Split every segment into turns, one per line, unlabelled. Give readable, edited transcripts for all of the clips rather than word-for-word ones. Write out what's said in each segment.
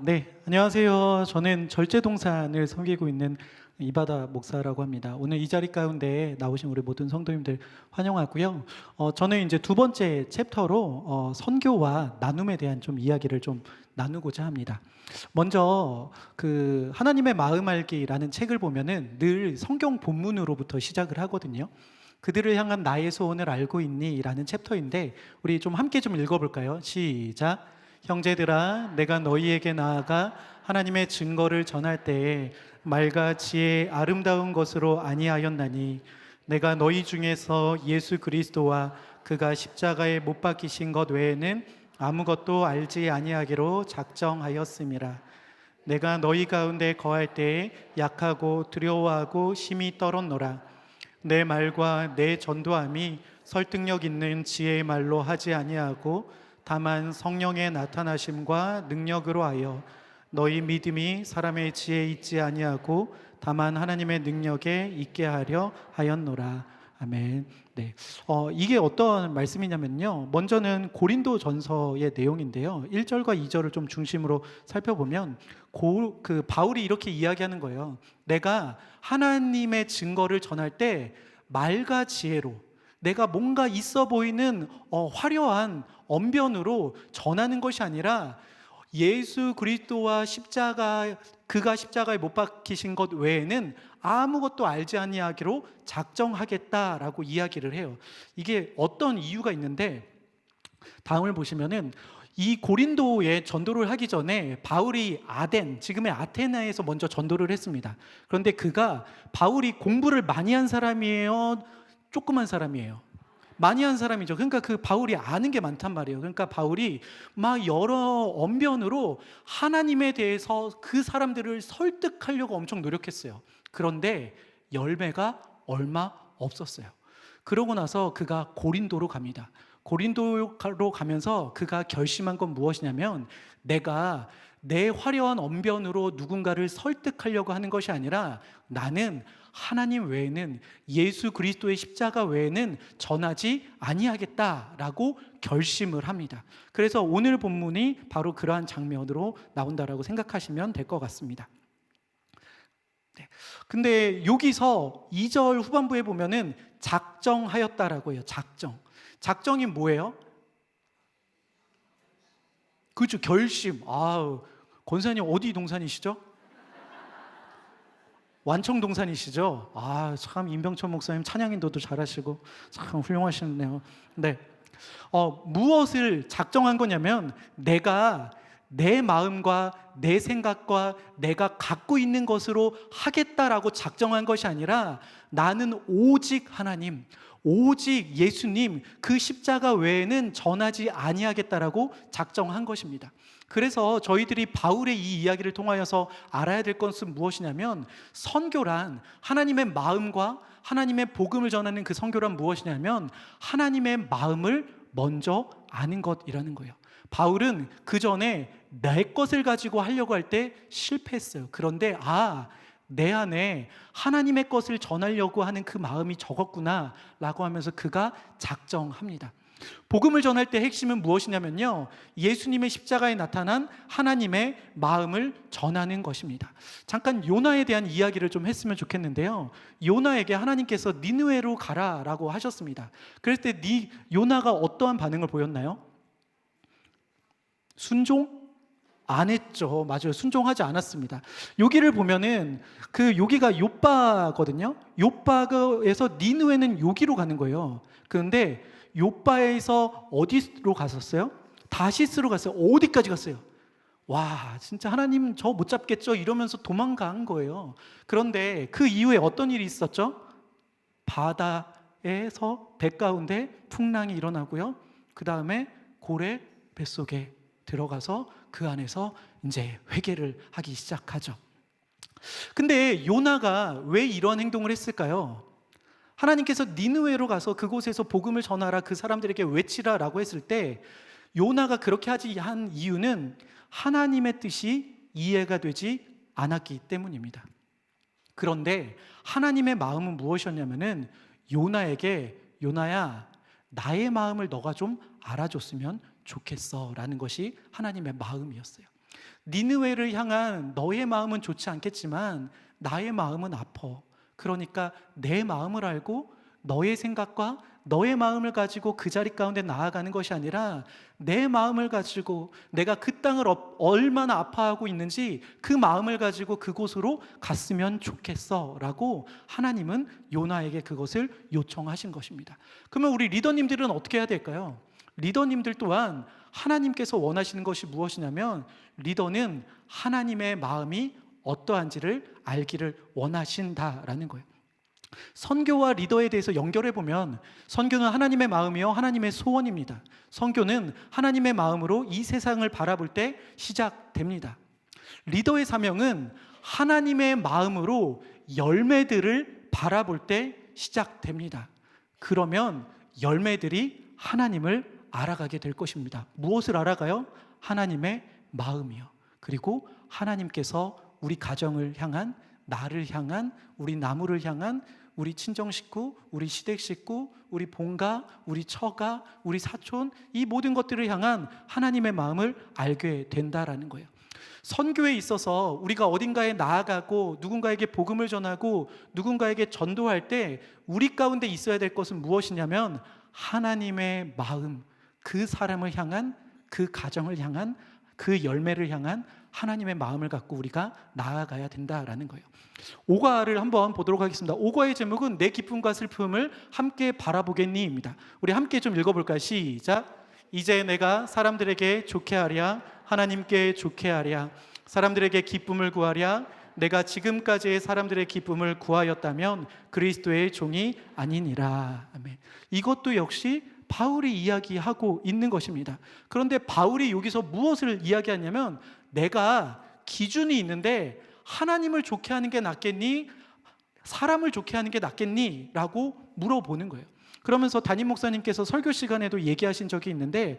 네. 안녕하세요. 저는 절제동산을 섬기고 있는 이바다 목사라고 합니다. 오늘 이 자리 가운데 나오신 우리 모든 성도님들 환영하고요. 저는 이제 두 번째 챕터로 선교와 나눔에 대한 좀 이야기를 좀 나누고자 합니다. 먼저 그 하나님의 마음 알기라는 책을 보면은 늘 성경 본문으로부터 시작을 하거든요. 그들을 향한 나의 소원을 알고 있니? 라는 챕터인데 우리 좀 함께 좀 읽어볼까요? 시작. 형제들아, 내가 너희에게 나아가 하나님의 증거를 전할 때에 말과 지혜의 아름다운 것으로 아니하였나니 내가 너희 중에서 예수 그리스도와 그가 십자가에 못 박히신 것 외에는 아무것도 알지 아니하기로 작정하였음이라. 내가 너희 가운데 거할 때에 약하고 두려워하고 심히 떨었노라. 내 말과 내 전도함이 설득력 있는 지혜의 말로 하지 아니하고 다만 성령의 나타나심과 능력으로 하여 너희 믿음이 사람의 지혜에 있지 아니하고 다만 하나님의 능력에 있게 하려 하였노라. 아멘. 네. 이게 어떤 말씀이냐면요. 먼저는 고린도 전서의 내용인데요. 1절과 2절을 좀 중심으로 살펴보면 그 바울이 이렇게 이야기하는 거예요. 내가 하나님의 증거를 전할 때 말과 지혜로 내가 뭔가 있어 보이는 화려한 언변으로 전하는 것이 아니라 예수 그리스도와 그가 십자가에 못 박히신 것 외에는 아무것도 알지 아니하기로 작정하겠다라고 이야기를 해요. 이게 어떤 이유가 있는데 다음을 보시면은 이 고린도에 전도를 하기 전에 바울이 지금의 아테네에서 먼저 전도를 했습니다. 그런데 바울이 공부를 많이 한 사람이에요? 조그만 사람이에요? 많이 한 사람이죠. 그러니까 그 바울이 아는 게 많단 말이에요. 그러니까 바울이 막 여러 언변으로 하나님에 대해서 그 사람들을 설득하려고 엄청 노력했어요. 그런데 열매가 얼마 없었어요. 그러고 나서 그가 고린도로 갑니다. 고린도로 가면서 그가 결심한 건 무엇이냐면 내가 내 화려한 언변으로 누군가를 설득하려고 하는 것이 아니라 나는 하나님 외에는 예수 그리스도의 십자가 외에는 전하지 아니하겠다라고 결심을 합니다. 그래서 오늘 본문이 바로 그러한 장면으로 나온다라고 생각하시면 될 것 같습니다. 네. 근데 여기서 2절 후반부에 보면은 작정하였다라고 해요. 작정이 뭐예요? 그죠, 결심. 권사님 어디 동산이시죠? 완청 동산이시죠? 참 임병천 목사님 찬양인도도 잘하시고 참 훌륭하시네요. 네. 무엇을 작정한 거냐면 내가 내 마음과 내 생각과 내가 갖고 있는 것으로 하겠다라고 작정한 것이 아니라 나는 오직 하나님, 오직 예수님 그 십자가 외에는 전하지 아니하겠다라고 작정한 것입니다. 그래서 저희들이 바울의 이 이야기를 통하여서 알아야 될 것은 무엇이냐면 선교란 하나님의 마음과 하나님의 복음을 전하는 그 선교란 무엇이냐면 하나님의 마음을 먼저 아는 것이라는 거예요. 바울은 그 전에 내 것을 가지고 하려고 할 때 실패했어요. 그런데 내 안에 하나님의 것을 전하려고 하는 그 마음이 적었구나 라고 하면서 그가 작정합니다. 복음을 전할 때 핵심은 무엇이냐면요, 예수님의 십자가에 나타난 하나님의 마음을 전하는 것입니다. 잠깐 요나에 대한 이야기를 좀 했으면 좋겠는데요, 요나에게 하나님께서 니느웨로 가라라고 하셨습니다. 그럴 때 요나가 어떠한 반응을 보였나요? 순종? 안 했죠. 맞아요. 순종하지 않았습니다. 여기를 보면은 여기가 욥바거든요. 욥바에서 니느웨는 여기로 가는 거예요. 그런데 욥바에서 어디로 갔었어요? 다시스로 갔어요. 어디까지 갔어요? 와, 진짜 하나님 저 못 잡겠죠? 이러면서 도망간 거예요. 그런데 그 이후에 어떤 일이 있었죠? 바다에서 배 가운데 풍랑이 일어나고요. 그 다음에 고래 뱃속에 들어가서 그 안에서 이제 회개를 하기 시작하죠. 근데 요나가 왜 이런 행동을 했을까요? 하나님께서 니느웨로 가서 그곳에서 복음을 전하라, 그 사람들에게 외치라라고 했을 때 요나가 그렇게 한 이유는 하나님의 뜻이 이해가 되지 않았기 때문입니다. 그런데 하나님의 마음은 무엇이었냐면은 요나야, 나의 마음을 너가 좀 알아줬으면 좋겠어 라는 것이 하나님의 마음이었어요. 니느웨를 향한 너의 마음은 좋지 않겠지만 나의 마음은 아파. 그러니까 내 마음을 알고 너의 생각과 너의 마음을 가지고 그 자리 가운데 나아가는 것이 아니라 내 마음을 가지고 내가 그 땅을 얼마나 아파하고 있는지 그 마음을 가지고 그곳으로 갔으면 좋겠어 라고 하나님은 요나에게 그것을 요청하신 것입니다. 그러면 우리 리더님들은 어떻게 해야 될까요? 리더님들 또한 하나님께서 원하시는 것이 무엇이냐면 리더는 하나님의 마음이 어떠한지를 알기를 원하신다라는 거예요. 선교와 리더에 대해서 연결해 보면 선교는 하나님의 마음이요 하나님의 소원입니다. 선교는 하나님의 마음으로 이 세상을 바라볼 때 시작됩니다. 리더의 사명은 하나님의 마음으로 열매들을 바라볼 때 시작됩니다. 그러면 열매들이 하나님을 알아가게 될 것입니다. 무엇을 알아가요? 하나님의 마음이요. 그리고 하나님께서 우리 가정을 향한, 나를 향한, 우리 나무를 향한, 우리 친정 식구, 우리 시댁 식구, 우리 본가, 우리 처가, 우리 사촌, 이 모든 것들을 향한 하나님의 마음을 알게 된다라는 거예요. 선교에 있어서 우리가 어딘가에 나아가고 누군가에게 복음을 전하고 누군가에게 전도할 때 우리 가운데 있어야 될 것은 무엇이냐면 하나님의 마음, 그 사람을 향한, 그 가정을 향한, 그 열매를 향한 하나님의 마음을 갖고 우리가 나아가야 된다라는 거예요. 오과를 한번 보도록 하겠습니다. 오과의 제목은 내 기쁨과 슬픔을 함께 바라보겠니입니다. 우리 함께 좀 읽어볼까요? 시작. 이제 내가 사람들에게 좋게 하랴, 하나님께 좋게 하랴, 사람들에게 기쁨을 구하랴. 내가 지금까지의 사람들의 기쁨을 구하였다면 그리스도의 종이 아니니라. 아멘. 이것도 역시 바울이 이야기하고 있는 것입니다. 그런데 바울이 여기서 무엇을 이야기하냐면 내가 기준이 있는데 하나님을 좋게 하는 게 낫겠니? 사람을 좋게 하는 게 낫겠니? 라고 물어보는 거예요. 그러면서 담임 목사님께서 설교 시간에도 얘기하신 적이 있는데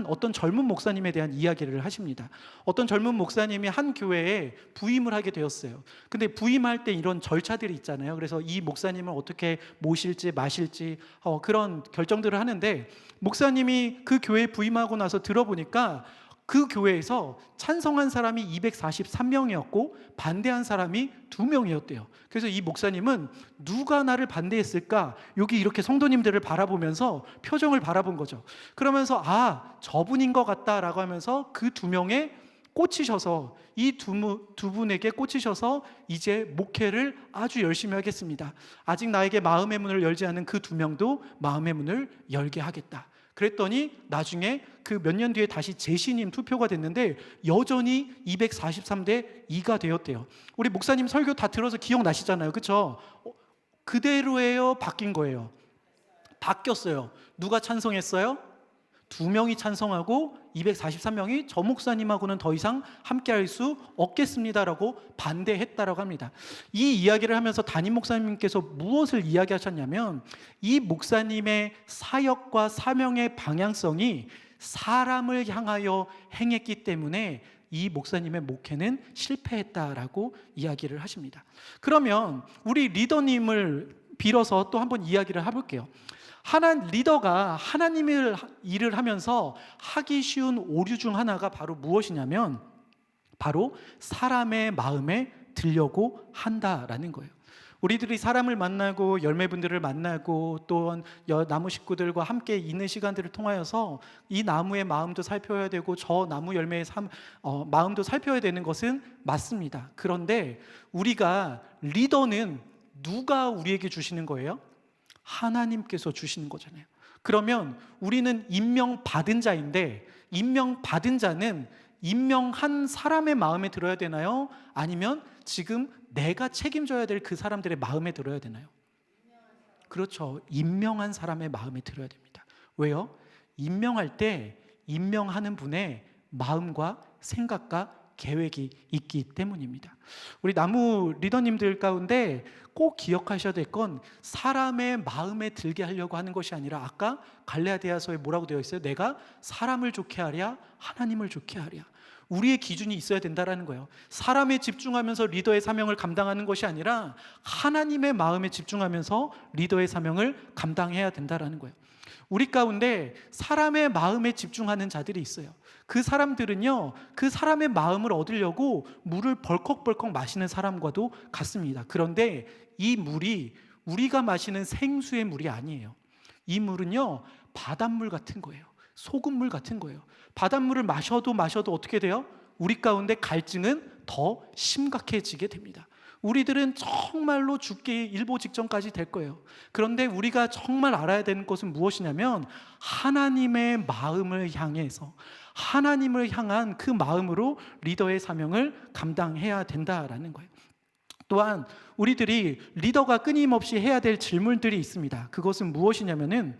어떤 젊은 목사님에 대한 이야기를 하십니다. 어떤 젊은 목사님이 한 교회에 부임을 하게 되었어요. 근데 부임할 때 이런 절차들이 있잖아요. 그래서 이 목사님을 어떻게 모실지 마실지 그런 결정들을 하는데 목사님이 그 교회에 부임하고 나서 들어보니까 그 교회에서 찬성한 사람이 243명이었고 반대한 사람이 2명이었대요. 그래서 이 목사님은 누가 나를 반대했을까? 여기 이렇게 성도님들을 바라보면서 표정을 바라본 거죠. 그러면서 저분인 것 같다라고 하면서 그 2명에 꽂히셔서 이 두 분에게 꽂히셔서 이제 목회를 아주 열심히 하겠습니다. 아직 나에게 마음의 문을 열지 않은 그 2명도 마음의 문을 열게 하겠다. 그랬더니 나중에 그 몇 년 뒤에 다시 재신임 투표가 됐는데 여전히 243대 2가 되었대요. 우리 목사님 설교 다 들어서 기억나시잖아요. 그렇죠? 그대로예요? 바뀐 거예요? 바뀌었어요. 누가 찬성했어요? 2명이 찬성하고 243명이 저 목사님하고는 더 이상 함께할 수 없겠습니다라고 반대했다라고 합니다. 이 이야기를 하면서 담임 목사님께서 무엇을 이야기하셨냐면 이 목사님의 사역과 사명의 방향성이 사람을 향하여 행했기 때문에 이 목사님의 목회는 실패했다라고 이야기를 하십니다. 그러면 우리 리더님을 빌어서 또 한번 이야기를 해볼게요. 리더가 하나님의 일을 하면서 하기 쉬운 오류 중 하나가 바로 무엇이냐면 바로 사람의 마음에 들려고 한다라는 거예요. 우리들이 사람을 만나고 열매분들을 만나고 또한 나무 식구들과 함께 있는 시간들을 통하여서 이 나무의 마음도 살펴야 되고 저 나무 열매의 마음도 살펴야 되는 것은 맞습니다. 그런데 우리가 리더는 누가 우리에게 주시는 거예요? 하나님께서 주시는 거잖아요. 그러면 우리는 임명받은 자인데 임명받은 자는 임명한 사람의 마음에 들어야 되나요? 아니면 지금 내가 책임져야 될 그 사람들의 마음에 들어야 되나요? 그렇죠. 임명한 사람의 마음에 들어야 됩니다. 왜요? 임명할 때 임명하는 분의 마음과 생각과 계획이 있기 때문입니다. 우리 나무 리더님들 가운데 꼭 기억하셔야 될 건 사람의 마음에 들게 하려고 하는 것이 아니라 아까 갈라디아서에 뭐라고 되어 있어요? 내가 사람을 좋게 하랴 하나님을 좋게 하랴. 우리의 기준이 있어야 된다라는 거예요. 사람에 집중하면서 리더의 사명을 감당하는 것이 아니라 하나님의 마음에 집중하면서 리더의 사명을 감당해야 된다라는 거예요. 우리 가운데 사람의 마음에 집중하는 자들이 있어요. 그 사람들은요, 그 사람의 마음을 얻으려고 물을 벌컥벌컥 마시는 사람과도 같습니다. 그런데 이 물이 우리가 마시는 생수의 물이 아니에요. 이 물은요, 바닷물 같은 거예요. 소금물 같은 거예요. 바닷물을 마셔도 어떻게 돼요? 우리 가운데 갈증은 더 심각해지게 됩니다. 우리들은 정말로 죽기 일보 직전까지 될 거예요. 그런데 우리가 정말 알아야 되는 것은 무엇이냐면, 하나님의 마음을 향해서, 하나님을 향한 그 마음으로 리더의 사명을 감당해야 된다라는 거예요. 또한 우리들이 리더가 끊임없이 해야 될 질문들이 있습니다. 그것은 무엇이냐면은,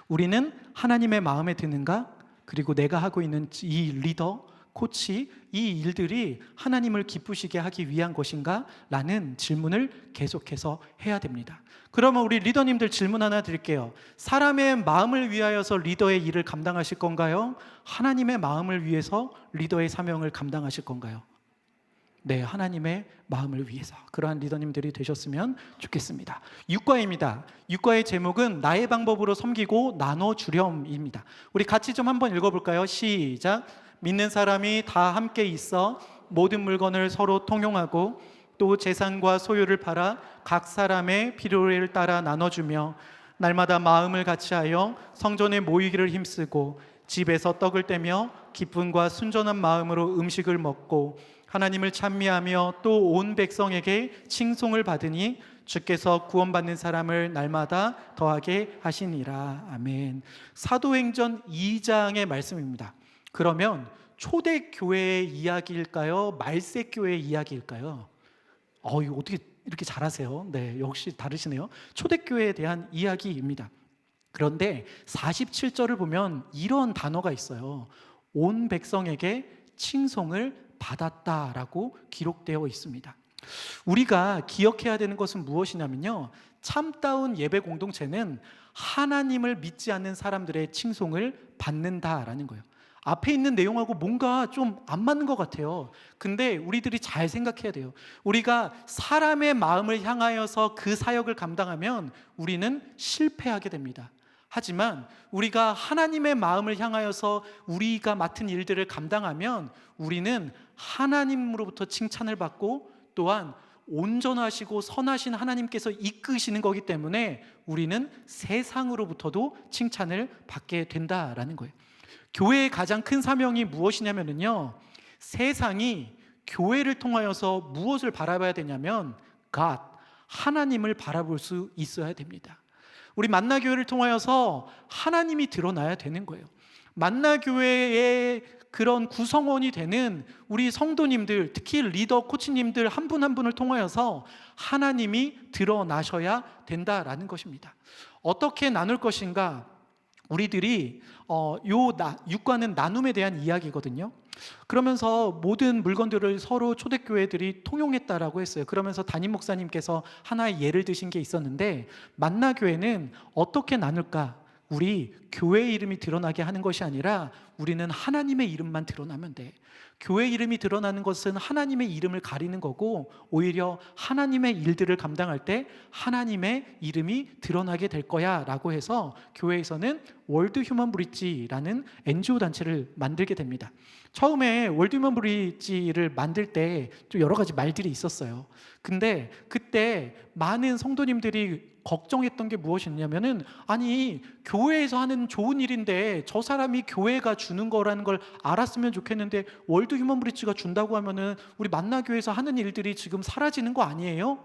우리는 하나님의 마음에 드는가? 그리고 내가 하고 있는 이 리더, 코치, 이 일들이 하나님을 기쁘시게 하기 위한 것인가? 라는 질문을 계속해서 해야 됩니다. 그러면 우리 리더님들 질문 하나 드릴게요. 사람의 마음을 위하여서 리더의 일을 감당하실 건가요? 하나님의 마음을 위해서 리더의 사명을 감당하실 건가요? 네, 하나님의 마음을 위해서. 그러한 리더님들이 되셨으면 좋겠습니다. 육과입니다. 육과의 제목은 나의 방법으로 섬기고 나눠주렴입니다. 우리 같이 좀 한번 읽어볼까요? 시작. 믿는 사람이 다 함께 있어 모든 물건을 서로 통용하고 또 재산과 소유를 팔아 각 사람의 필요를 따라 나눠주며 날마다 마음을 같이하여 성전에 모이기를 힘쓰고 집에서 떡을 떼며 기쁨과 순전한 마음으로 음식을 먹고 하나님을 찬미하며 또 온 백성에게 칭송을 받으니 주께서 구원받는 사람을 날마다 더하게 하시니라. 아멘. 사도행전 2장의 말씀입니다. 그러면 초대교회의 이야기일까요? 말세교회의 이야기일까요? 이거 어떻게 이렇게 잘하세요? 네, 역시 다르시네요. 초대교회에 대한 이야기입니다. 그런데 47절을 보면 이런 단어가 있어요. 온 백성에게 칭송을 받았다라고 기록되어 있습니다. 우리가 기억해야 되는 것은 무엇이냐면요, 참다운 예배 공동체는 하나님을 믿지 않는 사람들의 칭송을 받는다라는 거예요. 앞에 있는 내용하고 뭔가 좀 안 맞는 것 같아요. 근데 우리들이 잘 생각해야 돼요. 우리가 사람의 마음을 향하여서 그 사역을 감당하면 우리는 실패하게 됩니다. 하지만 우리가 하나님의 마음을 향하여서 우리가 맡은 일들을 감당하면 우리는 하나님으로부터 칭찬을 받고 또한 온전하시고 선하신 하나님께서 이끄시는 거기 때문에 우리는 세상으로부터도 칭찬을 받게 된다라는 거예요. 교회의 가장 큰 사명이 무엇이냐면요, 세상이 교회를 통하여서 무엇을 바라봐야 되냐면 God, 하나님을 바라볼 수 있어야 됩니다. 우리 만나교회를 통하여서 하나님이 드러나야 되는 거예요. 만나교회의 그런 구성원이 되는 우리 성도님들, 특히 리더, 코치님들 한 분 한 분을 통하여서 하나님이 드러나셔야 된다라는 것입니다. 어떻게 나눌 것인가? 우리들이 육과는 나눔에 대한 이야기거든요. 그러면서 모든 물건들을 서로 초대교회들이 통용했다라고 했어요. 그러면서 담임 목사님께서 하나의 예를 드신 게 있었는데, 만나교회는 어떻게 나눌까? 우리 교회 이름이 드러나게 하는 것이 아니라 우리는 하나님의 이름만 드러나면 돼. 교회 이름이 드러나는 것은 하나님의 이름을 가리는 거고, 오히려 하나님의 일들을 감당할 때 하나님의 이름이 드러나게 될 거야 라고 해서 교회에서는 월드 휴먼 브릿지라는 NGO 단체를 만들게 됩니다. 처음에 월드 휴먼 브릿지를 만들 때 좀 여러 가지 말들이 있었어요. 근데 그때 많은 성도님들이 걱정했던 게 무엇이냐면은, 아니 교회에서 하는 좋은 일인데 저 사람이 교회가 주는 거라는 걸 알았으면 좋겠는데 월드 휴먼 브릿지가 준다고 하면은 우리 만나교회에서 하는 일들이 지금 사라지는 거 아니에요?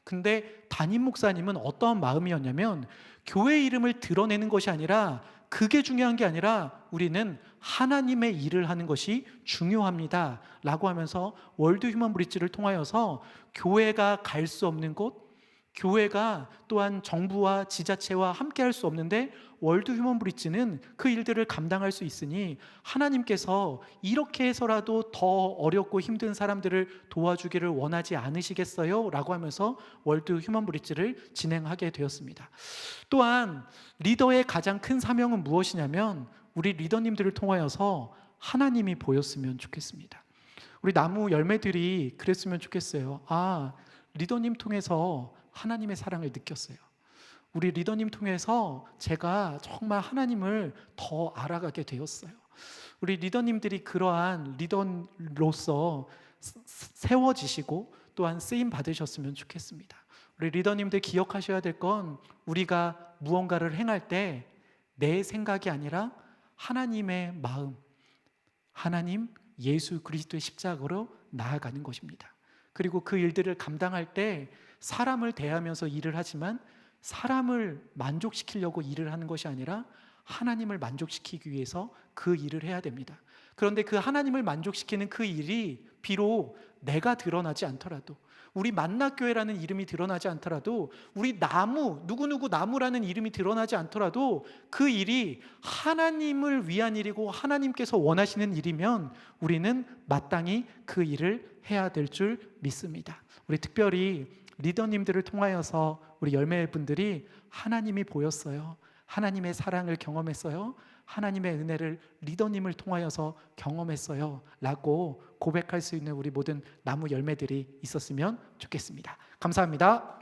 근데 담임 목사님은 어떠한 마음이었냐면, 교회 이름을 드러내는 것이 아니라, 그게 중요한 게 아니라 우리는 하나님의 일을 하는 것이 중요합니다 라고 하면서 월드 휴먼 브릿지를 통하여서 교회가 갈 수 없는 곳, 교회가 또한 정부와 지자체와 함께 할 수 없는데 월드 휴먼 브릿지는 그 일들을 감당할 수 있으니 하나님께서 이렇게 해서라도 더 어렵고 힘든 사람들을 도와주기를 원하지 않으시겠어요? 라고 하면서 월드 휴먼 브릿지를 진행하게 되었습니다. 또한 리더의 가장 큰 사명은 무엇이냐면, 우리 리더님들을 통하여서 하나님이 보였으면 좋겠습니다. 우리 나무 열매들이 그랬으면 좋겠어요. 리더님 통해서 하나님의 사랑을 느꼈어요. 우리 리더님 통해서 제가 정말 하나님을 더 알아가게 되었어요. 우리 리더님들이 그러한 리더로서 세워지시고 또한 쓰임 받으셨으면 좋겠습니다. 우리 리더님들 기억하셔야 될 건 우리가 무언가를 행할 때 내 생각이 아니라 하나님의 마음, 하나님 예수 그리스도의 십자가로 나아가는 것입니다. 그리고 그 일들을 감당할 때 사람을 대하면서 일을 하지만 사람을 만족시키려고 일을 하는 것이 아니라 하나님을 만족시키기 위해서 그 일을 해야 됩니다. 그런데 그 하나님을 만족시키는 그 일이 비록 내가 드러나지 않더라도, 우리 만나교회라는 이름이 드러나지 않더라도, 우리 누구누구 나무라는 이름이 드러나지 않더라도 그 일이 하나님을 위한 일이고 하나님께서 원하시는 일이면 우리는 마땅히 그 일을 해야 될 줄 믿습니다. 우리 특별히 리더님들을 통하여서 우리 열매분들이 하나님이 보였어요. 하나님의 사랑을 경험했어요. 하나님의 은혜를 리더님을 통하여서 경험했어요 라고 고백할 수 있는 우리 모든 나무 열매들이 있었으면 좋겠습니다. 감사합니다.